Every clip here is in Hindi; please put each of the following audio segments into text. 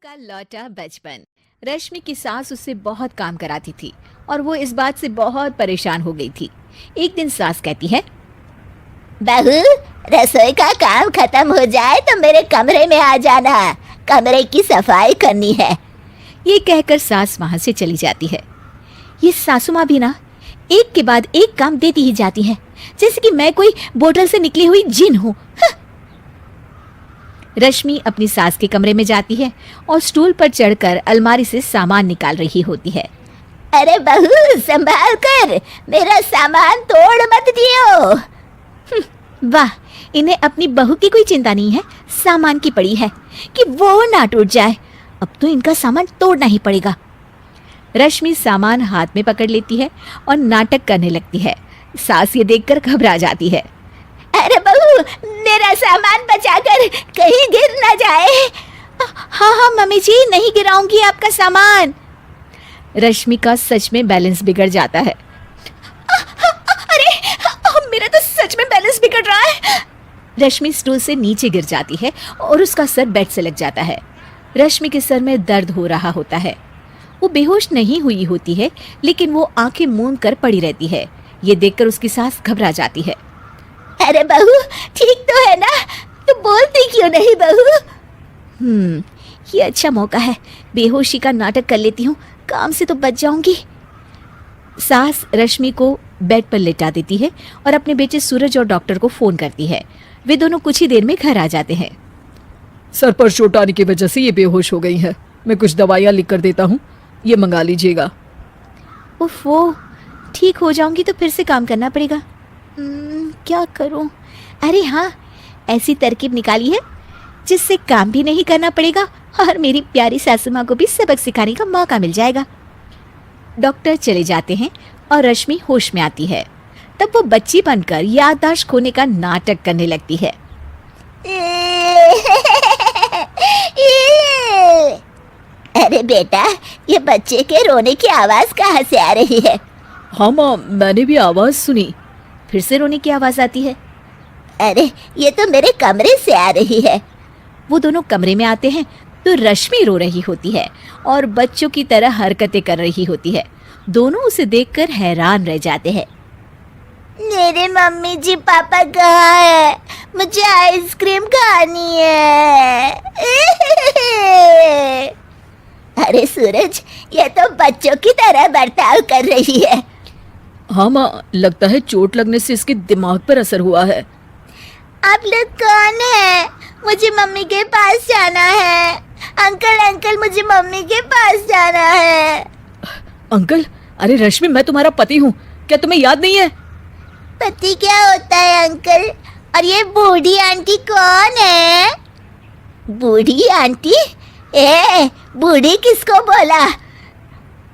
का लौटा बचपन। रश्मि की सास उससे बहुत काम कराती थी और वो इस बात से बहुत परेशान हो गई थी। एक दिन सास कहती है, बहू, रसोई का काम खत्म हो जाए तो मेरे कमरे में आ जाना, कमरे की सफाई करनी है। ये कहकर सास वहां से चली जाती है। ये सासू माँ भी ना एक के बाद एक काम देती ही जाती है, जैसे कि मैं कोई बोतल से निकली हुई जिन हूँ। रश्मि अपनी सास के कमरे में जाती है और स्टूल पर चढ़कर अलमारी से सामान निकाल रही होती है। अरे बहू, संभाल कर, मेरा सामान तोड़ मत दियो। वाह, इन्हें अपनी बहू की कोई चिंता नहीं है, सामान की पड़ी है कि वो ना टूट जाए। अब तो इनका सामान तोड़ना ही पड़ेगा। रश्मि सामान हाथ में पकड़ लेती है और नाटक करने लगती है। सास ये देखकर घबरा जाती है। अरे बहू, मेरा सामान बचाकर कहीं गिर न जाए। हाँ हाँ मम्मी जी, नहीं गिराऊंगी आपका सामान। रश्मि का सच में बैलेंस बिगड़ जाता है। अरे मेरा तो सच में बैलेंस बिगड़ रहा है। रश्मि स्टूल से नीचे गिर जाती है और उसका सर बेड से लग जाता है। रश्मि के सर में दर्द हो रहा होता है। वो बेहोश नहीं हुई होती है, लेकिन वो आंखें मूंद कर पड़ी रहती है। ये देखकर उसकी सास घबरा जाती है। अरे बहू, ठीक तो है ना? तू बोलती क्यों नहीं बहू? ये अच्छा मौका है, बेहोशी का नाटक कर लेती हूँ, काम से तो बच जाऊंगी। सास रश्मि को बेड पर लेटा देती है और अपने बेटे सूरज और डॉक्टर को फोन करती है। वे दोनों कुछ ही देर में घर आ जाते हैं। सर पर चोट आने की वजह से ये बेहोश हो गई है। मैं कुछ दवाइयाँ लिख कर देता हूँ, ये मंगा लीजिएगा। उफ, वो ठीक हो जाऊंगी तो फिर से काम करना पड़ेगा। क्या करूं? अरे हाँ, ऐसी तरकीब निकाली है जिससे काम भी नहीं करना पड़ेगा और मेरी प्यारी सासू माँ को भी सबक सिखाने का मौका मिल जाएगा। डॉक्टर चले जाते हैं और रश्मि होश में आती है। तब वो बच्ची बनकर याददाश्त खोने का नाटक करने लगती है। अरे बेटा, ये बच्चे के रोने की आवाज कहाँ से आ रही है? हाँ माँ, मैंने भी आवाज़ सुनी। फिर से रोने की आवाज आती है। अरे ये तो मेरे कमरे से आ रही है। वो दोनों कमरे में आते हैं तो रश्मि रो रही होती है और बच्चों की तरह हरकतें कर रही होती है। दोनों उसे देखकर हैरान रह जाते हैं। मेरे मम्मी जी पापा कहाँ है? मुझे आइसक्रीम खानी है। अरे सूरज, ये तो बच्चों की तरह बर्ताव कर रही है। हाँ माँ, लगता है चोट लगने से इसके दिमाग पर असर हुआ है। आप लोग कौन है? मुझे मम्मी के पास जाना है। अंकल अंकल, मुझे मम्मी के पास जाना है। अंकल? अरे रश्मि, मैं तुम्हारा पति हूँ, क्या तुम्हें याद नहीं है? पति क्या होता है अंकल? और ये बूढ़ी आंटी कौन है? बूढ़ी आंटी? बूढ़ी किसको बोला?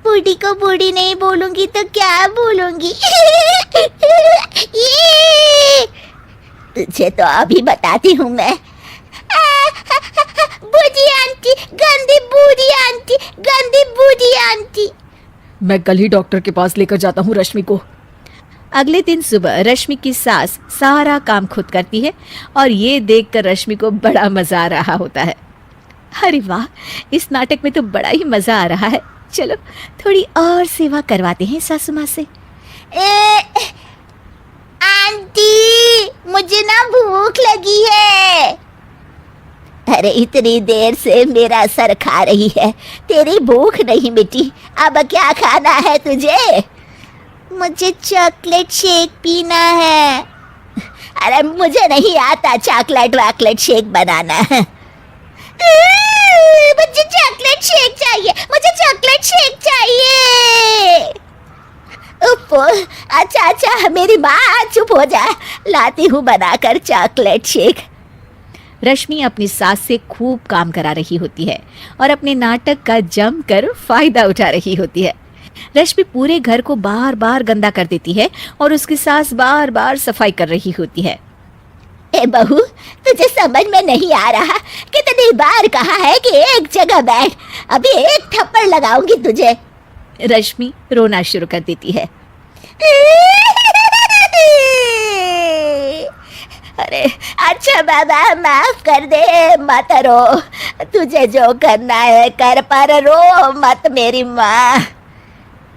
बूढ़ी को बूढ़ी नहीं बोलूंगी तो क्या बोलूंगी? तुझे तो अभी बताती हूँ मैं। बूढ़ी आंटी, गंदी बूढ़ी आंटी, गंदी बूढ़ी आंटी। मैं कल ही डॉक्टर के पास लेकर जाता हूँ रश्मि को। अगले दिन सुबह रश्मि की सास सारा काम खुद करती है और ये देखकर रश्मि को बड़ा मजा आ रहा होता है। अरे वाह, इस नाटक में तो बड़ा ही मजा आ रहा है। चलो थोड़ी और सेवा करवाते हैं सासू माँ से। आंटी, मुझे ना भूख लगी है। अरे इतनी देर से मेरा सर खा रही है, तेरी भूख नहीं मिटी। अब क्या खाना है तुझे? मुझे चॉकलेट शेक पीना है। अरे मुझे नहीं आता चॉकलेट वाकलेट शेक बनाना। मुझे चॉकलेट शेक चाहिए, मुझे चॉकलेट शेक चाहिए। अच्छा, मेरी माँ चुप हो जा, लाती हूँ बनाकर चॉकलेट शेक। रश्मि अपनी सास से खूब काम करा रही होती है और अपने नाटक का जमकर फायदा उठा रही होती है। रश्मि पूरे घर को बार बार गंदा कर देती है और उसकी सास बार बार सफाई कर रही होती है। ए बहू, तुझे समझ में नहीं आ रहा? कितनी बार कहा है कि एक जगह बैठ, अभी एक थप्पड़ लगाऊंगी तुझे। रश्मि रोना शुरू कर देती है। अरे अच्छा बाबा, माफ कर दे, मत रो। तुझे जो करना है कर, पर रो मत मेरी माँ।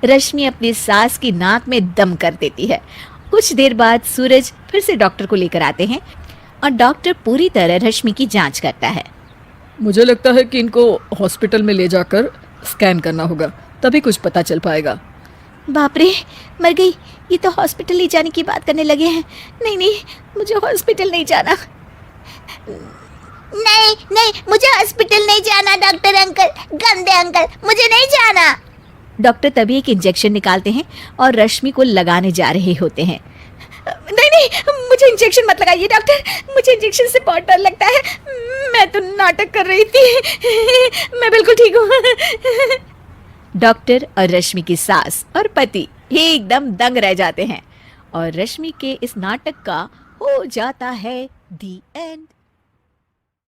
रश्मि अपनी सास की नाक में दम कर देती है। कुछ देर बाद सूरज फिर से डॉक्टर को लेकर आते हैं और डॉक्टर पूरी तरह रश्मि की जांच करता है। मुझे लगता है कि इनको हॉस्पिटल में ले जाकर स्कैन करना होगा, तभी कुछ पता चल पाएगा। बाप रे, मर गई। ये तो हॉस्पिटल ले जाने की बात करने लगे हैं। नहीं नहीं, मुझे हॉस्पिटल नहीं जाना। नहीं नहीं, मुझे हॉस्पिटल नहीं जाना डॉक्टर अंकल, गंदे अंकल, मुझे नहीं जाना। डॉक्टर तभी एक इंजेक्शन निकालते हैं और रश्मि को लगाने जा रहे होते हैं। नहीं नहीं, मुझे इंजेक्शन मत लगाइए डॉक्टर, मुझे इंजेक्शन से बहुत डर लगता है। मैं तो नाटक कर रही थी, मैं बिल्कुल ठीक हूँ। डॉक्टर और रश्मि की सास और पति एकदम दंग रह जाते हैं और रश्मि के इस नाटक का हो जाता है दी एंड।